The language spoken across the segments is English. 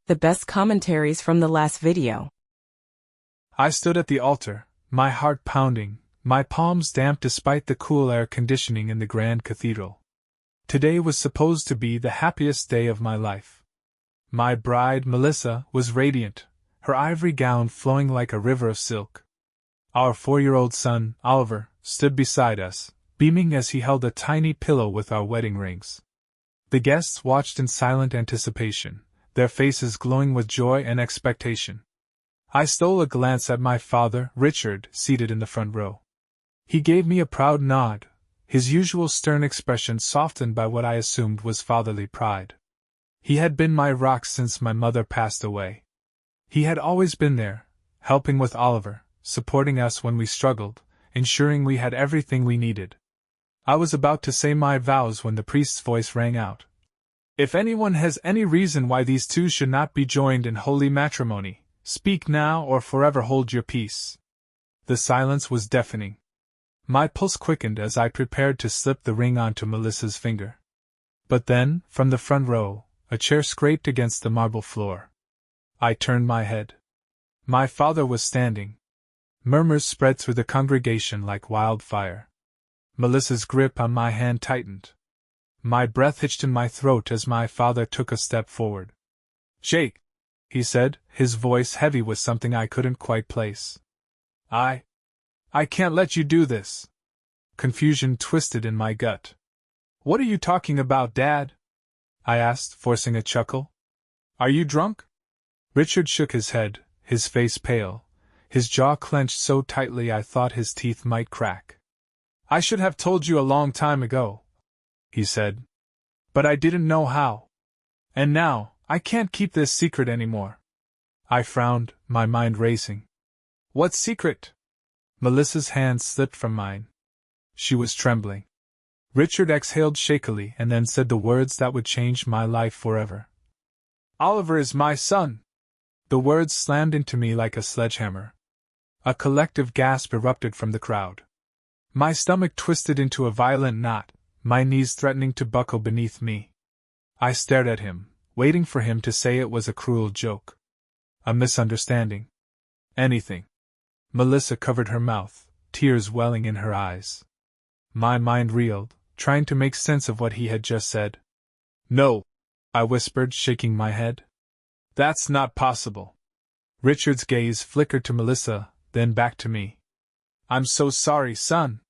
The best commentaries from the last video. I stood at the altar, my heart pounding, my palms damp despite the cool air conditioning in the grand cathedral. Today was supposed to be the happiest day of my life. My bride, Melissa, was radiant, her ivory gown flowing like a river of silk. Our 4-year-old son, Oliver, stood beside us, beaming as he held a tiny pillow with our wedding rings. The guests watched in silent anticipation, their faces glowing with joy and expectation. I stole a glance at my father, Richard, seated in the front row. He gave me a proud nod, his usual stern expression softened by what I assumed was fatherly pride. He had been my rock since my mother passed away. He had always been there, helping with Oliver, supporting us when we struggled, ensuring we had everything we needed. I was about to say my vows when the priest's voice rang out. If anyone has any reason why these two should not be joined in holy matrimony, speak now or forever hold your peace. The silence was deafening. My pulse quickened as I prepared to slip the ring onto Melissa's finger. But then, from the front row, a chair scraped against the marble floor. I turned my head. My father was standing. Murmurs spread through the congregation like wildfire. Melissa's grip on my hand tightened. My breath hitched in my throat as my father took a step forward. "Jake," he said, his voice heavy with something I couldn't quite place. I can't let you do this." Confusion twisted in my gut. "What are you talking about, Dad?" I asked, forcing a chuckle. "Are you drunk?" Richard shook his head, his face pale, his jaw clenched so tightly I thought his teeth might crack. "I should have told you a long time ago," he said. "But I didn't know how. And now, I can't keep this secret anymore." I frowned, my mind racing. "What secret?" Melissa's hand slipped from mine. She was trembling. Richard exhaled shakily and then said the words that would change my life forever. "Oliver is my son." The words slammed into me like a sledgehammer. A collective gasp erupted from the crowd. My stomach twisted into a violent knot, my knees threatening to buckle beneath me. I stared at him, waiting for him to say it was a cruel joke. A misunderstanding. Anything. Melissa covered her mouth, tears welling in her eyes. My mind reeled, trying to make sense of what he had just said. "No," I whispered, shaking my head. "That's not possible." Richard's gaze flickered to Melissa, then back to me. "I'm so sorry, son."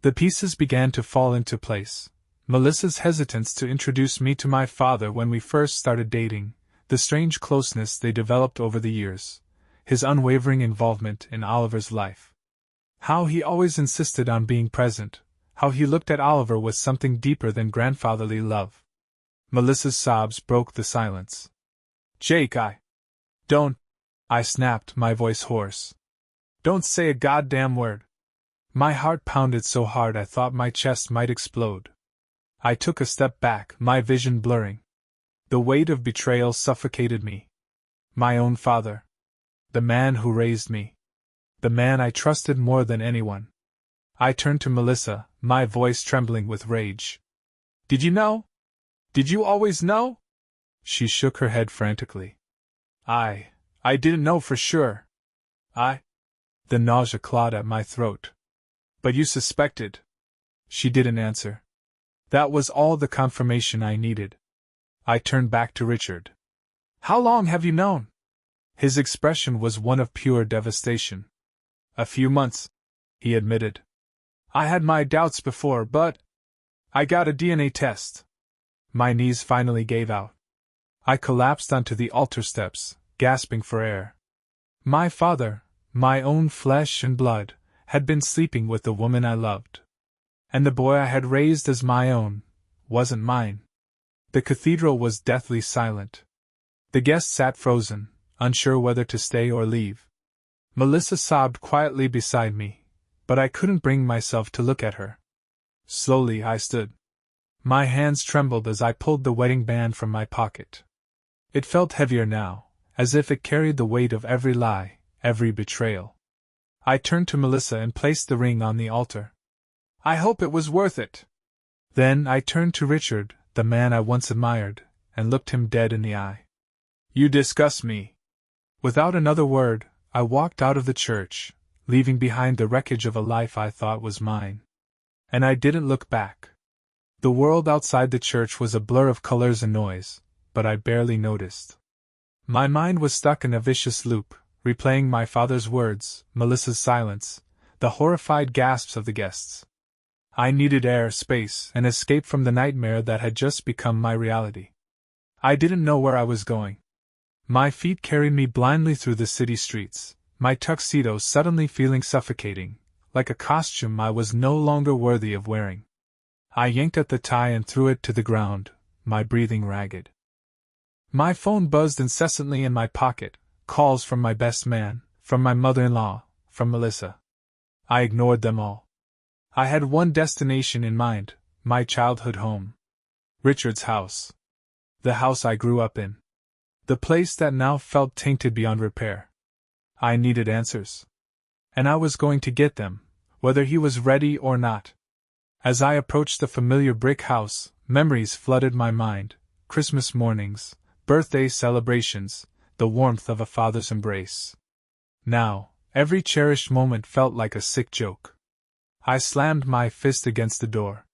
The pieces began to fall into place. Melissa's hesitance to introduce me to my father when we first started dating, the strange closeness they developed over the years, his unwavering involvement in Oliver's life. How he always insisted on being present, how he looked at Oliver with something deeper than grandfatherly love. Melissa's sobs broke the silence. "Jake, don't," I snapped, my voice hoarse. "Don't say a goddamn word." My heart pounded so hard I thought my chest might explode. I took a step back, my vision blurring. The weight of betrayal suffocated me. My own father. The man who raised me. The man I trusted more than anyone. I turned to Melissa, my voice trembling with rage. "Did you know? Did you always know?" She shook her head frantically. I didn't know for sure." The nausea clawed at my throat. "But you suspected." She didn't answer. That was all the confirmation I needed. I turned back to Richard. "How long have you known?" His expression was one of pure devastation. "A few months," he admitted. "I had my doubts before, but I got a DNA test." My knees finally gave out. I collapsed onto the altar steps, gasping for air. My father, my own flesh and blood, had been sleeping with the woman I loved. And the boy I had raised as my own wasn't mine. The cathedral was deathly silent. The guests sat frozen, unsure whether to stay or leave. Melissa sobbed quietly beside me, but I couldn't bring myself to look at her. Slowly I stood. My hands trembled as I pulled the wedding band from my pocket. It felt heavier now, as if it carried the weight of every lie, every betrayal. I turned to Melissa and placed the ring on the altar. "I hope it was worth it." Then I turned to Richard, the man I once admired, and looked him dead in the eye. You disgust me. Without another word, I walked out of the church, leaving behind the wreckage of a life I thought was mine. And I didn't look back. The world outside the church was a blur of colors and noise, but I barely noticed. My mind was stuck in a vicious loop, replaying my father's words, Melissa's silence, the horrified gasps of the guests. I needed air, space, and escape from the nightmare that had just become my reality. I didn't know where I was going. My feet carried me blindly through the city streets, my tuxedo suddenly feeling suffocating, like a costume I was no longer worthy of wearing. I yanked at the tie and threw it to the ground, my breathing ragged. My phone buzzed incessantly in my pocket, calls from my best man, from my mother-in-law, from Melissa. I ignored them all. I had one destination in mind, my childhood home. Richard's house. The house I grew up in. The place that now felt tainted beyond repair. I needed answers. And I was going to get them, whether he was ready or not. As I approached the familiar brick house, memories flooded my mind, Christmas mornings, birthday celebrations, the warmth of a father's embrace. Now, every cherished moment felt like a sick joke. I slammed my fist against the door.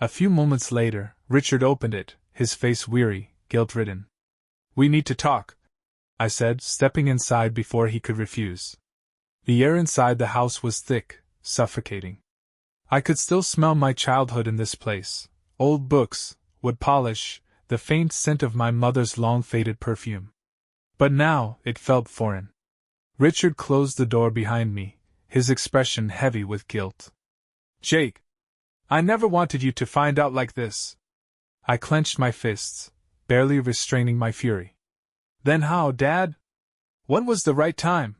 A few moments later, Richard opened it, his face weary, guilt-ridden. We need to talk, I said, stepping inside before he could refuse. The air inside the house was thick, suffocating. I could still smell my childhood in this place, old books, wood polish, the faint scent of my mother's long-faded perfume. But now, it felt foreign. Richard closed the door behind me, his expression heavy with guilt. Jake, I never wanted you to find out like this. I clenched my fists, barely restraining my fury. Then how, Dad? When was the right time?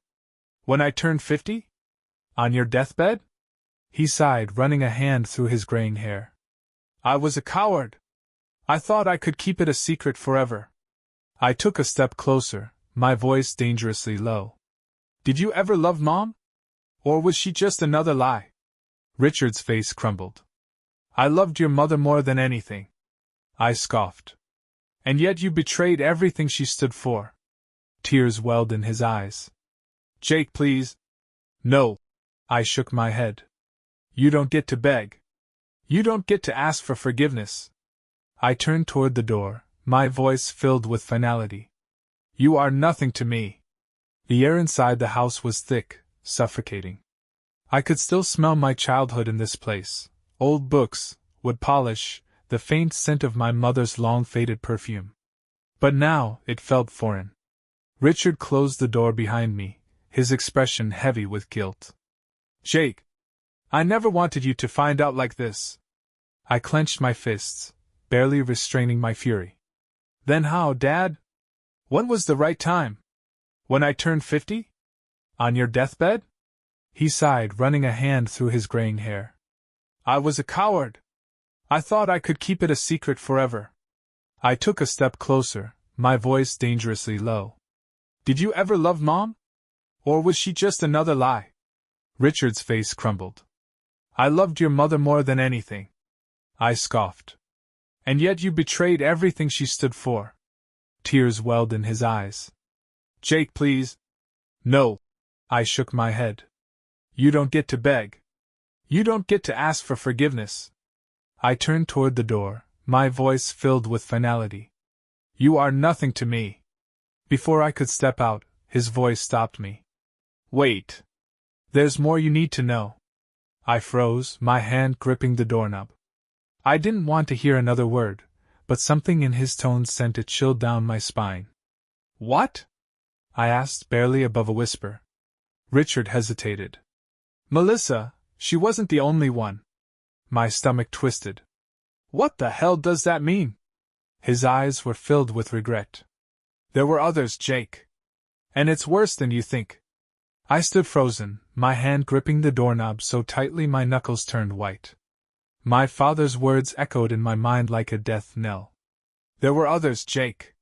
When I turned 50? On your deathbed? He sighed, running a hand through his graying hair. I was a coward. I thought I could keep it a secret forever. I took a step closer, my voice dangerously low. Did you ever love Mom? Or was she just another lie? Richard's face crumbled. I loved your mother more than anything. I scoffed. And yet you betrayed everything she stood for. Tears welled in his eyes. Jake, please. No. I shook my head. You don't get to beg. You don't get to ask for forgiveness. I turned toward the door, my voice filled with finality. You are nothing to me. The air inside the house was thick, suffocating. I could still smell my childhood in this place, old books, wood polish, the faint scent of my mother's long-faded perfume. But now, it felt foreign. Richard closed the door behind me, his expression heavy with guilt. Jake, I never wanted you to find out like this. I clenched my fists, barely restraining my fury. Then how, Dad? When was the right time? When I turned 50? On your deathbed? He sighed, running a hand through his graying hair. I was a coward. I thought I could keep it a secret forever. I took a step closer, my voice dangerously low. Did you ever love Mom? Or was she just another lie? Richard's face crumbled. I loved your mother more than anything. I scoffed. And yet you betrayed everything she stood for. Tears welled in his eyes. Jake, please. No. I shook my head. You don't get to beg. You don't get to ask for forgiveness. I turned toward the door, my voice filled with finality. You are nothing to me. Before I could step out, his voice stopped me. Wait. There's more you need to know. I froze, my hand gripping the doorknob. I didn't want to hear another word, but something in his tone sent a chill down my spine. What? I asked, barely above a whisper. Richard hesitated. Melissa, she wasn't the only one. My stomach twisted. What the hell does that mean? His eyes were filled with regret. There were others, Jake. And it's worse than you think. I stood frozen, my hand gripping the doorknob so tightly my knuckles turned white. My father's words echoed in my mind like a death knell. There were others, Jake.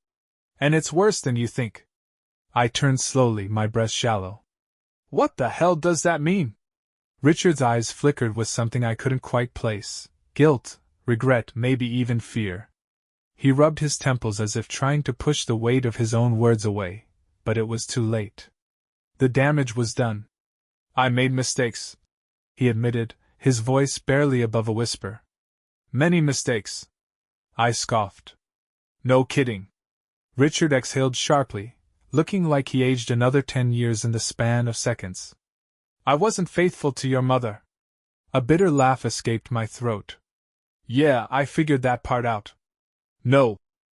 And it's worse than you think. I turned slowly, my breath shallow. What the hell does that mean? Richard's eyes flickered with something I couldn't quite place. Guilt, regret, maybe even fear. He rubbed his temples as if trying to push the weight of his own words away, but it was too late. The damage was done. I made mistakes, he admitted, his voice barely above a whisper. Many mistakes. I scoffed. No kidding. Richard exhaled sharply, looking like he aged another 10 years in the span of seconds. I wasn't faithful to your mother. A bitter laugh escaped my throat. Yeah, I figured that part out. No,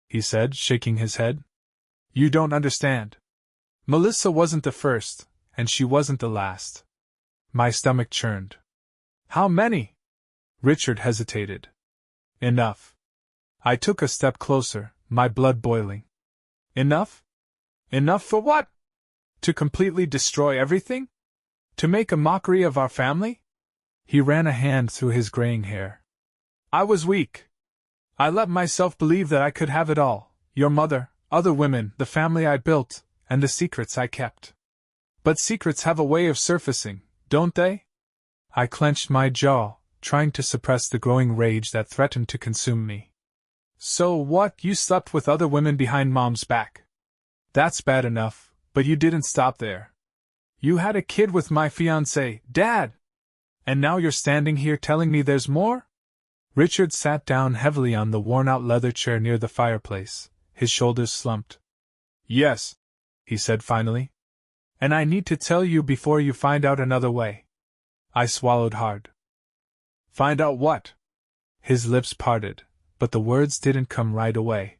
he said, shaking his head. You don't understand. Melissa wasn't the first, and she wasn't the last. My stomach churned. How many? Richard hesitated. Enough. I took a step closer, my blood boiling. Enough? Enough for what? To completely destroy everything? To make a mockery of our family? He ran a hand through his graying hair. I was weak. I let myself believe that I could have it all, your mother, other women, the family I built, and the secrets I kept. But secrets have a way of surfacing, don't they? I clenched my jaw, trying to suppress the growing rage that threatened to consume me. So what, you slept with other women behind Mom's back? That's bad enough, but you didn't stop there. You had a kid with my fiancé, Dad! And now you're standing here telling me there's more? Richard sat down heavily on the worn-out leather chair near the fireplace, his shoulders slumped. Yes, he said finally. And I need to tell you before you find out another way. I swallowed hard. Find out what? His lips parted, but the words didn't come right away.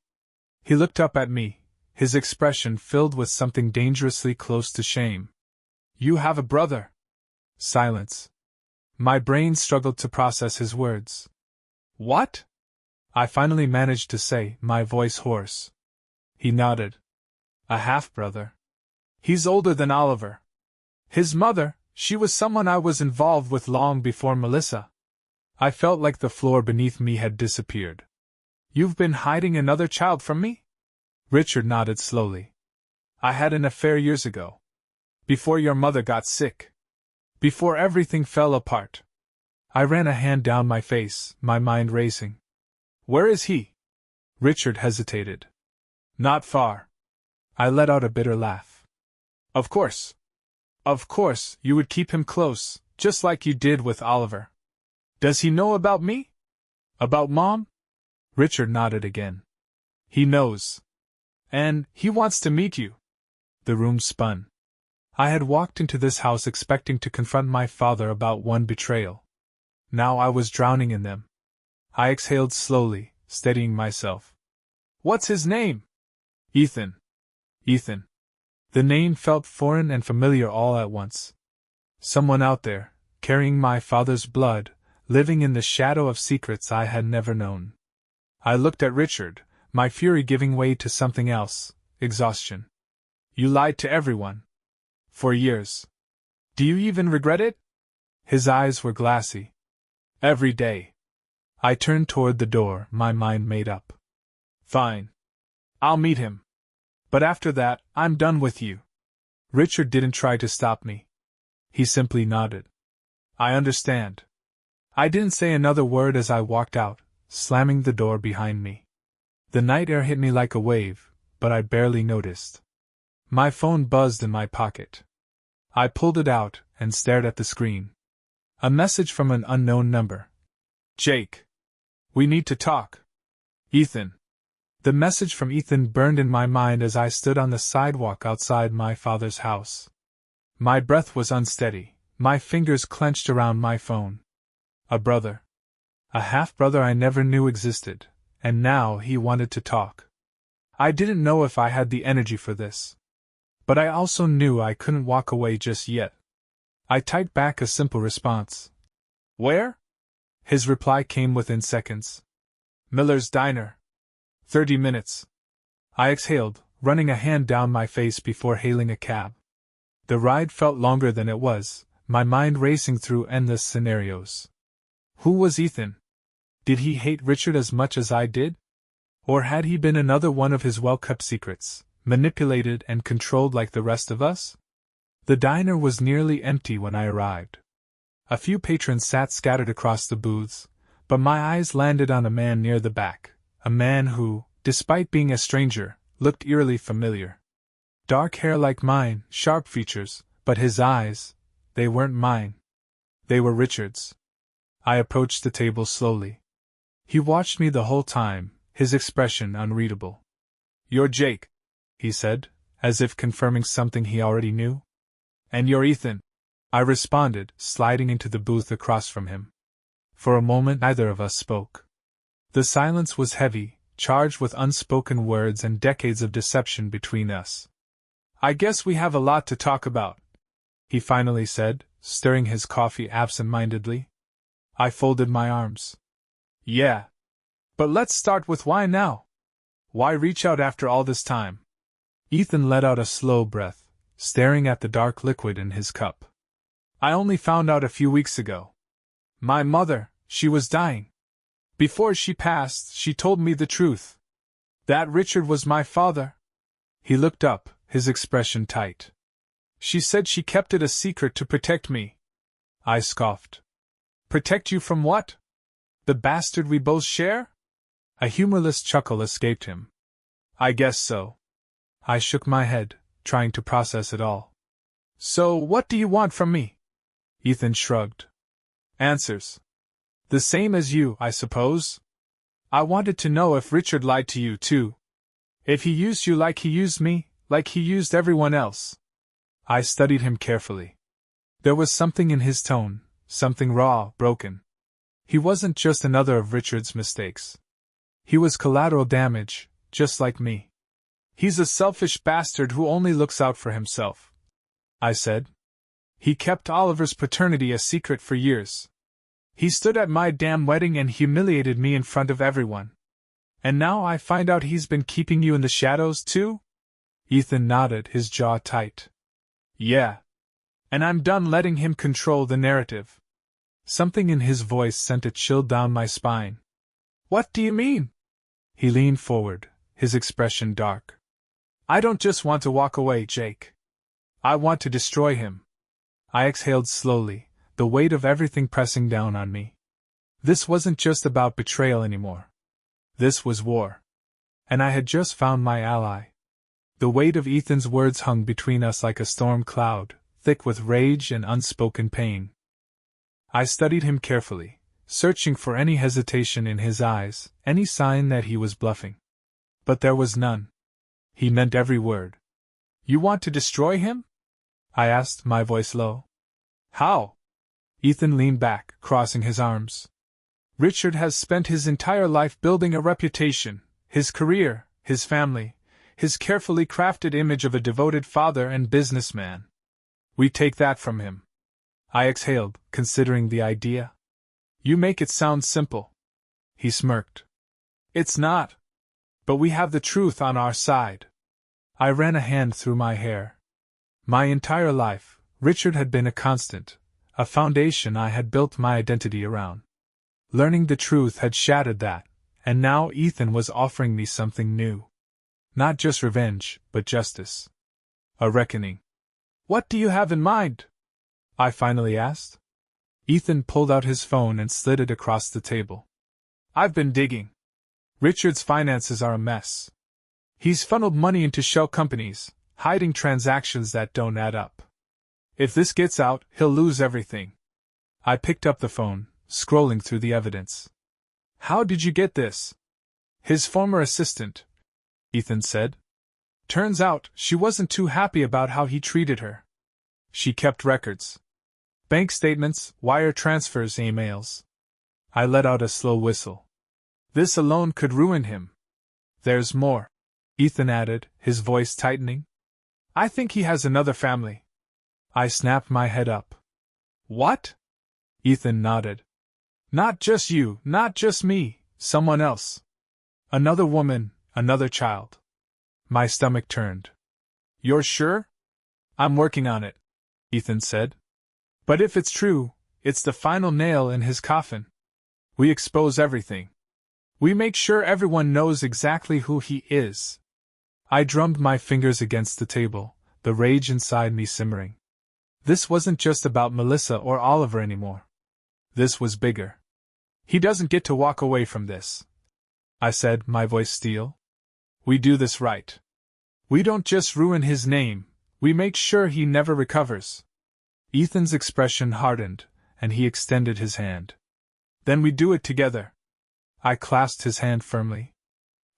He looked up at me, his expression filled with something dangerously close to shame. You have a brother. Silence. My brain struggled to process his words. What? I finally managed to say, my voice hoarse. He nodded. A half-brother. He's older than Oliver. His mother, she was someone I was involved with long before Melissa. I felt like the floor beneath me had disappeared. You've been hiding another child from me? Richard nodded slowly. I had an affair years ago. Before your mother got sick. Before everything fell apart. I ran a hand down my face, my mind racing. Where is he? Richard hesitated. Not far. I let out a bitter laugh. Of course. Of course, you would keep him close, just like you did with Oliver. Does he know about me? About Mom? Richard nodded again. He knows. And he wants to meet you. The room spun. I had walked into this house expecting to confront my father about one betrayal. Now I was drowning in them. I exhaled slowly, steadying myself. What's his name? Ethan. Ethan. The name felt foreign and familiar all at once. Someone out there, carrying my father's blood, living in the shadow of secrets I had never known. I looked at Richard, my fury giving way to something else, exhaustion. You lied to everyone. For years. Do you even regret it? His eyes were glassy. Every day. I turned toward the door, my mind made up. Fine. I'll meet him. But after that, I'm done with you. Richard didn't try to stop me. He simply nodded. I understand. I didn't say another word as I walked out, slamming the door behind me. The night air hit me like a wave, but I barely noticed. My phone buzzed in my pocket. I pulled it out and stared at the screen. A message from an unknown number. Jake. We need to talk. Ethan. The message from Ethan burned in my mind as I stood on the sidewalk outside my father's house. My breath was unsteady, my fingers clenched around my phone. A brother. A half-brother I never knew existed, and now he wanted to talk. I didn't know if I had the energy for this. But I also knew I couldn't walk away just yet. I typed back a simple response. Where? His reply came within seconds. Miller's Diner. 30 minutes. I exhaled, running a hand down my face before hailing a cab. The ride felt longer than it was, my mind racing through endless scenarios. Who was Ethan? Did he hate Richard as much as I did? Or had he been another one of his well-kept secrets, manipulated and controlled like the rest of us? The diner was nearly empty when I arrived. A few patrons sat scattered across the booths, but my eyes landed on a man near the back, a man who, despite being a stranger, looked eerily familiar. Dark hair like mine, sharp features, but his eyes, they weren't mine. They were Richard's. I approached the table slowly. He watched me the whole time, his expression unreadable. "You're Jake," he said, as if confirming something he already knew. "And you're Ethan," I responded, sliding into the booth across from him. For a moment neither of us spoke. The silence was heavy, charged with unspoken words and decades of deception between us. "I guess we have a lot to talk about," he finally said, stirring his coffee absent-mindedly. I folded my arms. "Yeah. But let's start with why now? Why reach out after all this time?" Ethan let out a slow breath, staring at the dark liquid in his cup. "I only found out a few weeks ago. My mother, she was dying. Before she passed, she told me the truth. That Richard was my father." He looked up, his expression tight. "She said she kept it a secret to protect me." I scoffed. "Protect you from what? The bastard we both share?" A humorless chuckle escaped him. "I guess so." I shook my head, trying to process it all. "So, what do you want from me?" Ethan shrugged. "Answers. The same as you, I suppose. I wanted to know if Richard lied to you, too. If he used you like he used me, like he used everyone else." I studied him carefully. There was something in his tone, something raw, broken. He wasn't just another of Richard's mistakes. He was collateral damage, just like me. "He's a selfish bastard who only looks out for himself," I said. "He kept Oliver's paternity a secret for years. He stood at my damn wedding and humiliated me in front of everyone. And now I find out he's been keeping you in the shadows, too?" Ethan nodded, his jaw tight. "Yeah. And I'm done letting him control the narrative." Something in his voice sent a chill down my spine. "What do you mean?" He leaned forward, his expression dark. "I don't just want to walk away, Jake. I want to destroy him." I exhaled slowly, the weight of everything pressing down on me. This wasn't just about betrayal anymore. This was war. And I had just found my ally. The weight of Ethan's words hung between us like a storm cloud, thick with rage and unspoken pain. I studied him carefully, searching for any hesitation in his eyes, any sign that he was bluffing. But there was none. He meant every word. "You want to destroy him?" I asked, my voice low. "How?" Ethan leaned back, crossing his arms. "Richard has spent his entire life building a reputation, his career, his family, his carefully crafted image of a devoted father and businessman. We take that from him." I exhaled, considering the idea. "You make it sound simple." He smirked. "It's not. But we have the truth on our side." I ran a hand through my hair. My entire life, Richard had been a constant, a foundation I had built my identity around. Learning the truth had shattered that, and now Ethan was offering me something new. Not just revenge, but justice. A reckoning. "What do you have in mind?" I finally asked. Ethan pulled out his phone and slid it across the table. "I've been digging. Richard's finances are a mess. He's funneled money into shell companies, hiding transactions that don't add up. If this gets out, he'll lose everything." I picked up the phone, scrolling through the evidence. "How did you get this?" "His former assistant," Ethan said. "Turns out, she wasn't too happy about how he treated her. She kept records. Bank statements, wire transfers, emails." I let out a slow whistle. "This alone could ruin him." "There's more," Ethan added, his voice tightening. "I think he has another family." I snapped my head up. "What?" Ethan nodded. "Not just you, not just me, someone else. Another woman, another child." My stomach turned. "You're sure?" "I'm working on it," Ethan said. "But if it's true, it's the final nail in his coffin. We expose everything. We make sure everyone knows exactly who he is." I drummed my fingers against the table, the rage inside me simmering. This wasn't just about Melissa or Oliver anymore. This was bigger. "He doesn't get to walk away from this," I said, my voice steel. We do this right. We don't just ruin his name, we make sure he never recovers. Ethan's expression hardened, and he extended his hand. Then we do it together. I clasped his hand firmly.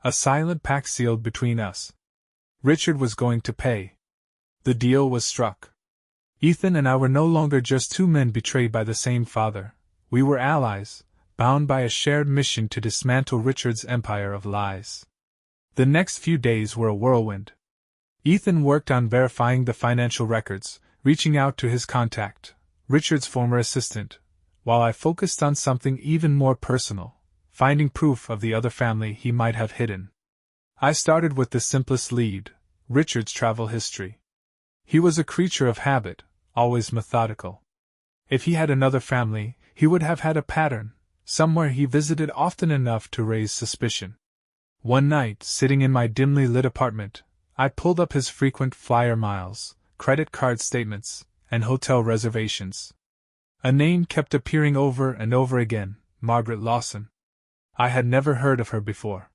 A silent pact sealed between us. Richard was going to pay. The deal was struck. Ethan and I were no longer just two men betrayed by the same father. We were allies, bound by a shared mission to dismantle Richard's empire of lies. The next few days were a whirlwind. Ethan worked on verifying the financial records, reaching out to his contact, Richard's former assistant, while I focused on something even more personal, finding proof of the other family he might have hidden. I started with the simplest lead, Richard's travel history. He was a creature of habit, always methodical. If he had another family, he would have had a pattern, somewhere he visited often enough to raise suspicion. One night, sitting in my dimly lit apartment, I pulled up his frequent flyer miles, credit card statements, and hotel reservations. A name kept appearing over and over again, Margaret Lawson. I had never heard of her before.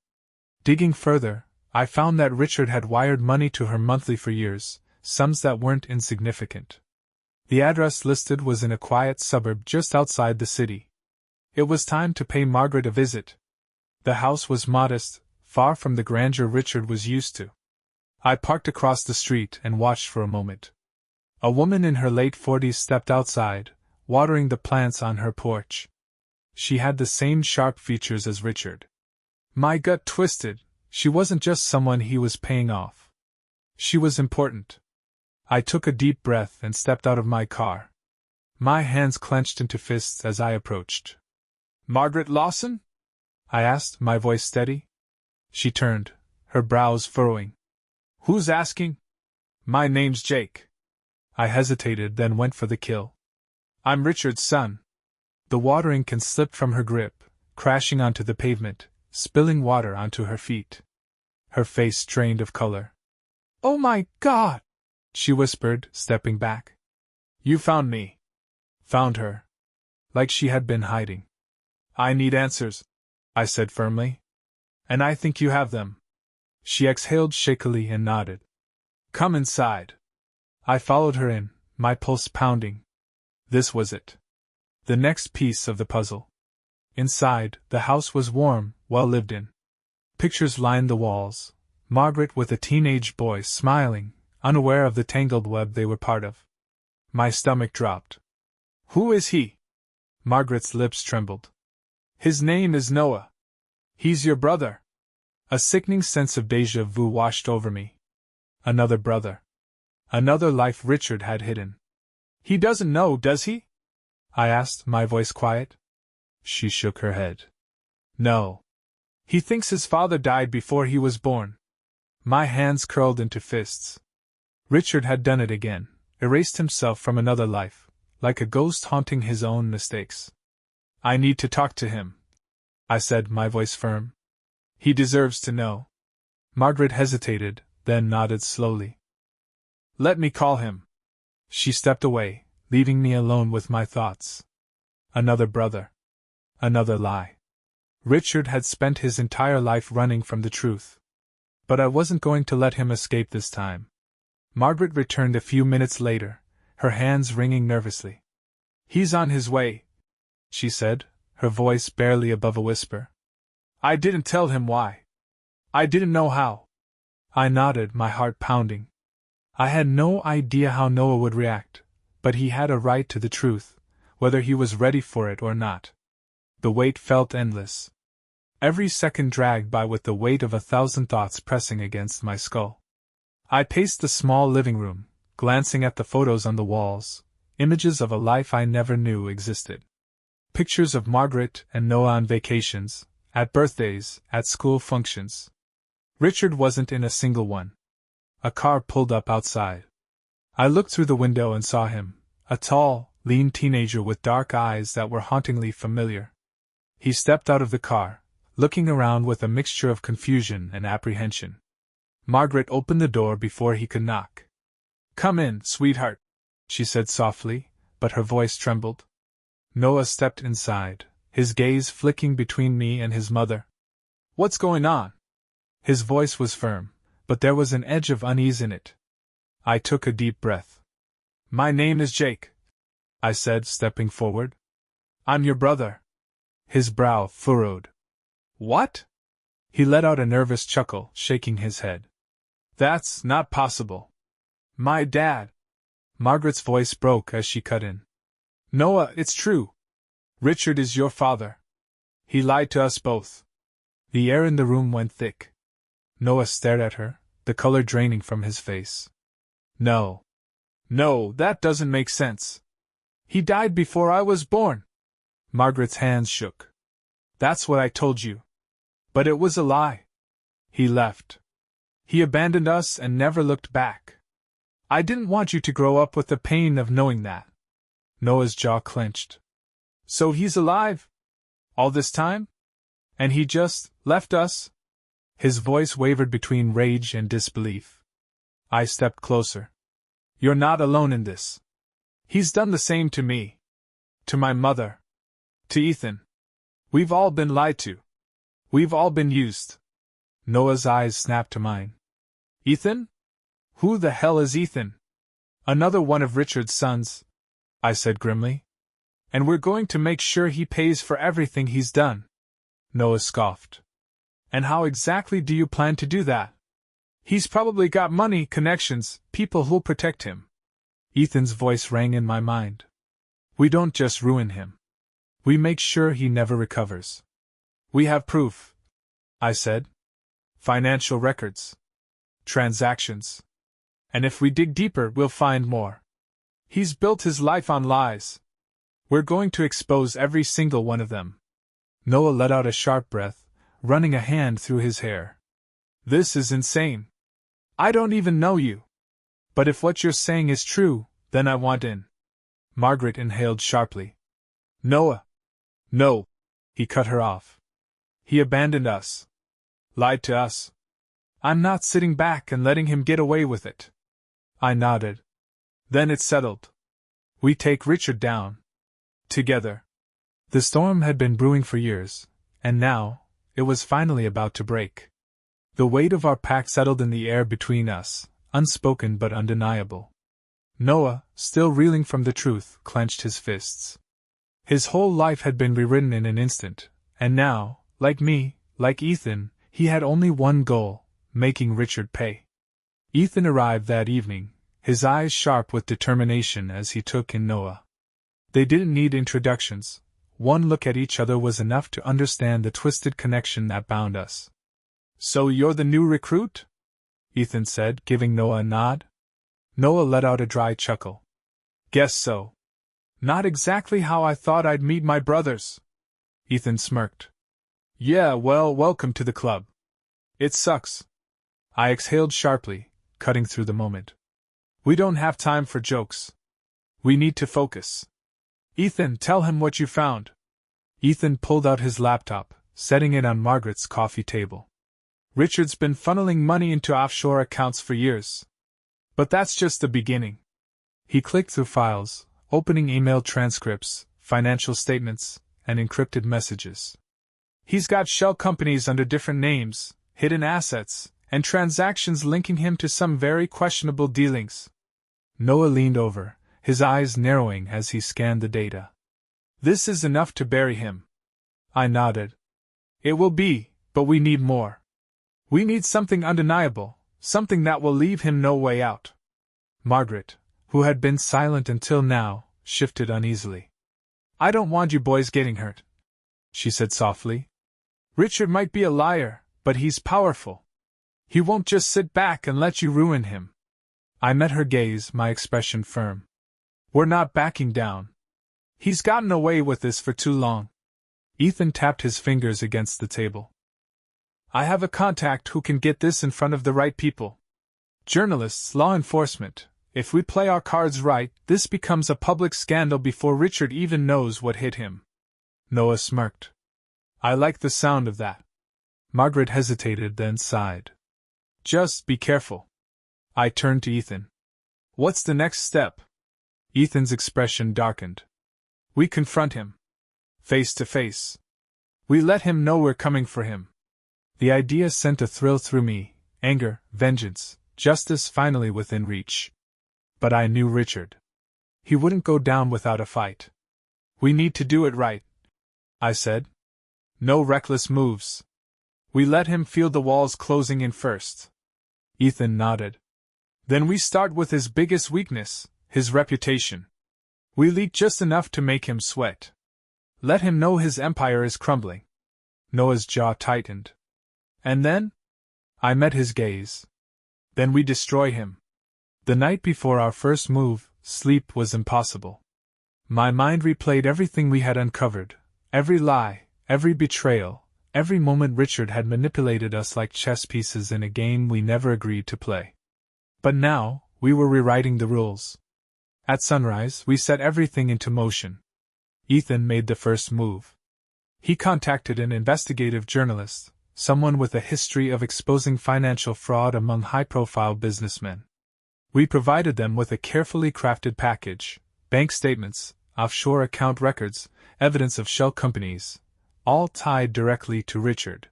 Digging further, I found that Richard had wired money to her monthly for years, sums that weren't insignificant. The address listed was in a quiet suburb just outside the city. It was time to pay Margaret a visit. The house was modest, far from the grandeur Richard was used to. I parked across the street and watched for a moment. A woman in her late 40s stepped outside, watering the plants on her porch. She had the same sharp features as Richard. My gut twisted. She wasn't just someone he was paying off. She was important. I took a deep breath and stepped out of my car. My hands clenched into fists as I approached. "Margaret Lawson?" I asked, my voice steady. She turned, her brows furrowing. "Who's asking?" "My name's Jake." I hesitated, then went for the kill. "I'm Richard's son." The watering can slipped from her grip, crashing onto the pavement, spilling water onto her feet. Her face drained of color. "Oh my God!" she whispered, stepping back. "You found me." Found her. Like she had been hiding. "I need answers," I said firmly. "And I think you have them." She exhaled shakily and nodded. "Come inside." I followed her in, my pulse pounding. This was it. The next piece of the puzzle. Inside, the house was warm, well lived in. Pictures lined the walls, Margaret with a teenage boy smiling, unaware of the tangled web they were part of. My stomach dropped. "Who is he?" Margaret's lips trembled. "His name is Noah. He's your brother." A sickening sense of déjà vu washed over me. Another brother. Another life Richard had hidden. "He doesn't know, does he?" I asked, my voice quiet. She shook her head. "No. He thinks his father died before he was born." My hands curled into fists. Richard had done it again, erased himself from another life, like a ghost haunting his own mistakes. "I need to talk to him," I said, my voice firm. "He deserves to know." Margaret hesitated, then nodded slowly. "Let me call him." She stepped away, leaving me alone with my thoughts. Another brother. Another lie. Richard had spent his entire life running from the truth. But I wasn't going to let him escape this time. Margaret returned a few minutes later, her hands wringing nervously. "He's on his way," she said, her voice barely above a whisper. "I didn't tell him why. I didn't know how." I nodded, my heart pounding. I had no idea how Noah would react, but he had a right to the truth, whether he was ready for it or not. The wait felt endless. Every second dragged by with the weight of 1,000 thoughts pressing against my skull. I paced the small living room, glancing at the photos on the walls, images of a life I never knew existed. Pictures of Margaret and Noah on vacations, at birthdays, at school functions. Richard wasn't in a single one. A car pulled up outside. I looked through the window and saw him, a tall, lean teenager with dark eyes that were hauntingly familiar. He stepped out of the car, looking around with a mixture of confusion and apprehension. Margaret opened the door before he could knock. "Come in, sweetheart," she said softly, but her voice trembled. Noah stepped inside, his gaze flicking between me and his mother. "What's going on?" His voice was firm, but there was an edge of unease in it. I took a deep breath. My name is Jake, I said, stepping forward. I'm your brother. His brow furrowed. What? He let out a nervous chuckle, shaking his head. That's not possible. My dad. Margaret's voice broke as she cut in. Noah, it's true. Richard is your father. He lied to us both. The air in the room went thick. Noah stared at her, the color draining from his face. No. No, that doesn't make sense. He died before I was born. Margaret's hands shook. That's what I told you. But it was a lie. He left. He abandoned us and never looked back. I didn't want you to grow up with the pain of knowing that. Noah's jaw clenched. So he's alive? All this time? And he just left us? His voice wavered between rage and disbelief. I stepped closer. You're not alone in this. He's done the same to me. To my mother. To Ethan. We've all been lied to. We've all been used. Noah's eyes snapped to mine. Ethan? Who the hell is Ethan? Another one of Richard's sons, I said grimly. And we're going to make sure he pays for everything he's done. Noah scoffed. And how exactly do you plan to do that? He's probably got money, connections, people who'll protect him. Ethan's voice rang in my mind. We don't just ruin him. We make sure he never recovers. We have proof, I said. Financial records. Transactions. And if we dig deeper, we'll find more. He's built his life on lies. We're going to expose every single one of them. Noah let out a sharp breath, running a hand through his hair. This is insane. I don't even know you. But if what you're saying is true, then I want in. Margaret inhaled sharply. Noah. No. He cut her off. He abandoned us. Lied to us. I'm not sitting back and letting him get away with it. I nodded. Then it's settled. We take Richard down. Together. The storm had been brewing for years, and now, it was finally about to break. The weight of our pact settled in the air between us, unspoken but undeniable. Noah, still reeling from the truth, clenched his fists. His whole life had been rewritten in an instant, and now, like me, like Ethan, he had only one goal: making Richard pay. Ethan arrived that evening, his eyes sharp with determination as he took in Noah. They didn't need introductions. One look at each other was enough to understand the twisted connection that bound us. So you're the new recruit? Ethan said, giving Noah a nod. Noah let out a dry chuckle. Guess so. Not exactly how I thought I'd meet my brothers. Ethan smirked. Yeah, well, welcome to the club. It sucks. I exhaled sharply, cutting through the moment. We don't have time for jokes. We need to focus. Ethan, tell him what you found. Ethan pulled out his laptop, setting it on Margaret's coffee table. Richard's been funneling money into offshore accounts for years. But that's just the beginning. He clicked through files, opening email transcripts, financial statements, and encrypted messages. He's got shell companies under different names, hidden assets, and transactions linking him to some very questionable dealings. Noah leaned over, his eyes narrowing as he scanned the data. This is enough to bury him. I nodded. It will be, but we need more. We need something undeniable, something that will leave him no way out. Margaret, who had been silent until now, shifted uneasily. I don't want you boys getting hurt, she said softly. Richard might be a liar, but he's powerful. He won't just sit back and let you ruin him. I met her gaze, my expression firm. We're not backing down. He's gotten away with this for too long. Ethan tapped his fingers against the table. I have a contact who can get this in front of the right people. Journalists, law enforcement. If we play our cards right, this becomes a public scandal before Richard even knows what hit him. Noah smirked. I like the sound of that. Margaret hesitated, then sighed. Just be careful. I turned to Ethan. What's the next step? Ethan's expression darkened. We confront him. Face to face. We let him know we're coming for him. The idea sent a thrill through me, anger, vengeance, justice finally within reach. But I knew Richard. He wouldn't go down without a fight. We need to do it right, I said. No reckless moves. We let him feel the walls closing in first. Ethan nodded. Then we start with his biggest weakness, his reputation. We leak just enough to make him sweat. Let him know his empire is crumbling. Noah's jaw tightened. And then? I met his gaze. Then we destroy him. The night before our first move, sleep was impossible. My mind replayed everything we had uncovered, every lie, every betrayal, every moment Richard had manipulated us like chess pieces in a game we never agreed to play. But now, we were rewriting the rules. At sunrise, we set everything into motion. Ethan made the first move. He contacted an investigative journalist, someone with a history of exposing financial fraud among high-profile businessmen. We provided them with a carefully crafted package, bank statements, offshore account records, evidence of shell companies, all tied directly to Richard.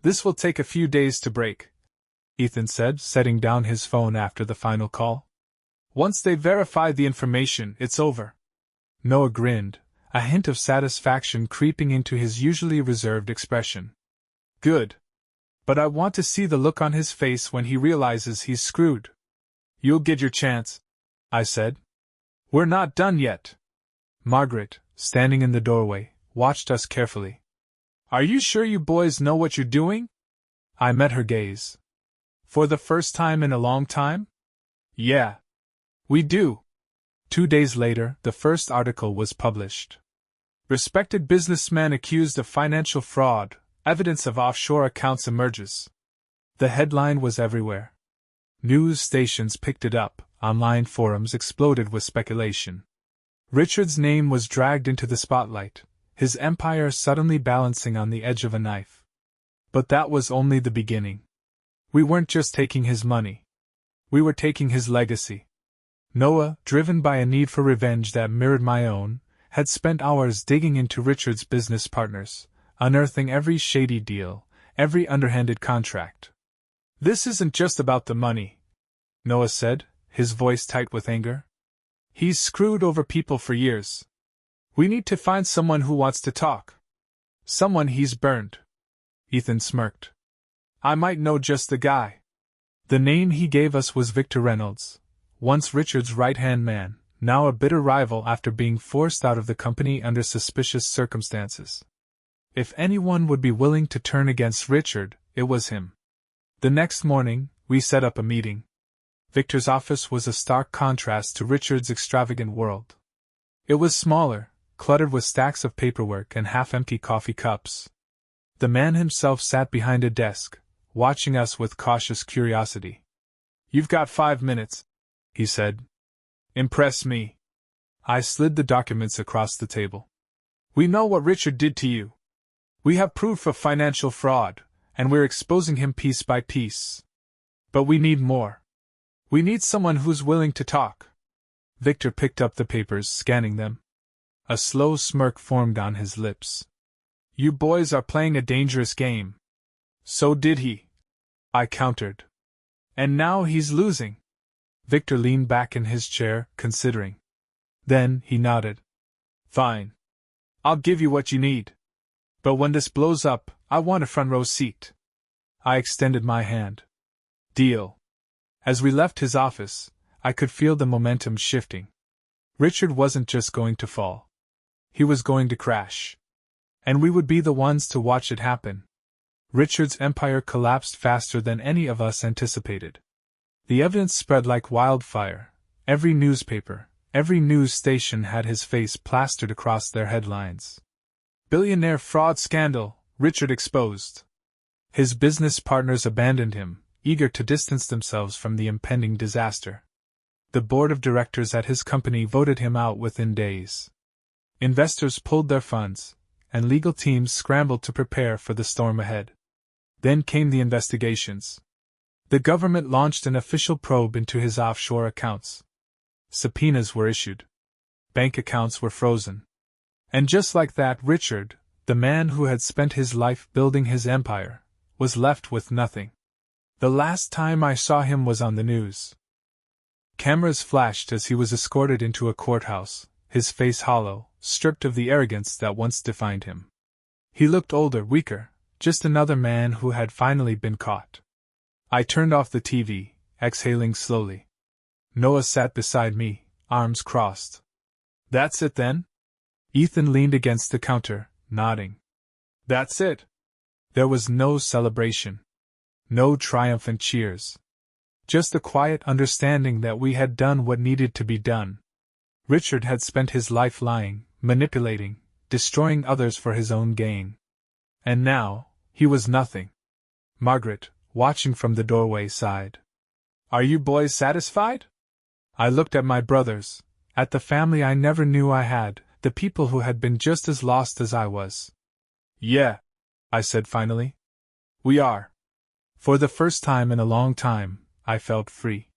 This will take a few days to break, Ethan said, setting down his phone after the final call. Once they verify the information, it's over. Noah grinned, a hint of satisfaction creeping into his usually reserved expression. Good. But I want to see the look on his face when he realizes he's screwed. You'll get your chance, I said. We're not done yet. Margaret, standing in the doorway, watched us carefully. Are you sure you boys know what you're doing? I met her gaze. For the first time in a long time? Yeah. We do. 2 days later, the first article was published. Respected businessman accused of financial fraud, evidence of offshore accounts emerges. The headline was everywhere. News stations picked it up, online forums exploded with speculation. Richard's name was dragged into the spotlight, his empire suddenly balancing on the edge of a knife. But that was only the beginning. We weren't just taking his money. We were taking his legacy. Noah, driven by a need for revenge that mirrored my own, had spent hours digging into Richard's business partners, unearthing every shady deal, every underhanded contract. This isn't just about the money, Noah said, his voice tight with anger. He's screwed over people for years. We need to find someone who wants to talk. Someone he's burned. Ethan smirked. I might know just the guy. The name he gave us was Victor Reynolds, once Richard's right-hand man, now a bitter rival after being forced out of the company under suspicious circumstances. If anyone would be willing to turn against Richard, it was him. The next morning, we set up a meeting. Victor's office was a stark contrast to Richard's extravagant world. It was smaller, cluttered with stacks of paperwork and half-empty coffee cups. The man himself sat behind a desk, watching us with cautious curiosity. You've got 5 minutes, he said. Impress me. I slid the documents across the table. We know what Richard did to you. We have proof of financial fraud, and we're exposing him piece by piece. But we need more. We need someone who's willing to talk. Victor picked up the papers, scanning them. A slow smirk formed on his lips. You boys are playing a dangerous game. So did he. I countered. And now he's losing. Victor leaned back in his chair, considering. Then he nodded. Fine. I'll give you what you need. But when this blows up, I want a front row seat. I extended my hand. Deal. As we left his office, I could feel the momentum shifting. Richard wasn't just going to fall. He was going to crash. And we would be the ones to watch it happen. Richard's empire collapsed faster than any of us anticipated. The evidence spread like wildfire. Every newspaper, every news station had his face plastered across their headlines. Billionaire fraud scandal, Richard exposed. His business partners abandoned him, eager to distance themselves from the impending disaster. The board of directors at his company voted him out within days. Investors pulled their funds, and legal teams scrambled to prepare for the storm ahead. Then came the investigations. The government launched an official probe into his offshore accounts. Subpoenas were issued. Bank accounts were frozen. And just like that, Richard, the man who had spent his life building his empire, was left with nothing. The last time I saw him was on the news. Cameras flashed as he was escorted into a courthouse, his face hollow, stripped of the arrogance that once defined him. He looked older, weaker, just another man who had finally been caught. I turned off the TV, exhaling slowly. Noah sat beside me, arms crossed. That's it then? Ethan leaned against the counter, nodding. That's it. There was no celebration. No triumphant cheers. Just the quiet understanding that we had done what needed to be done. Richard had spent his life lying, manipulating, destroying others for his own gain. And now, he was nothing. Margaret, watching from the doorway, sighed. Are you boys satisfied? I looked at my brothers, at the family I never knew I had, the people who had been just as lost as I was. Yeah, I said finally. We are. For the first time in a long time, I felt free.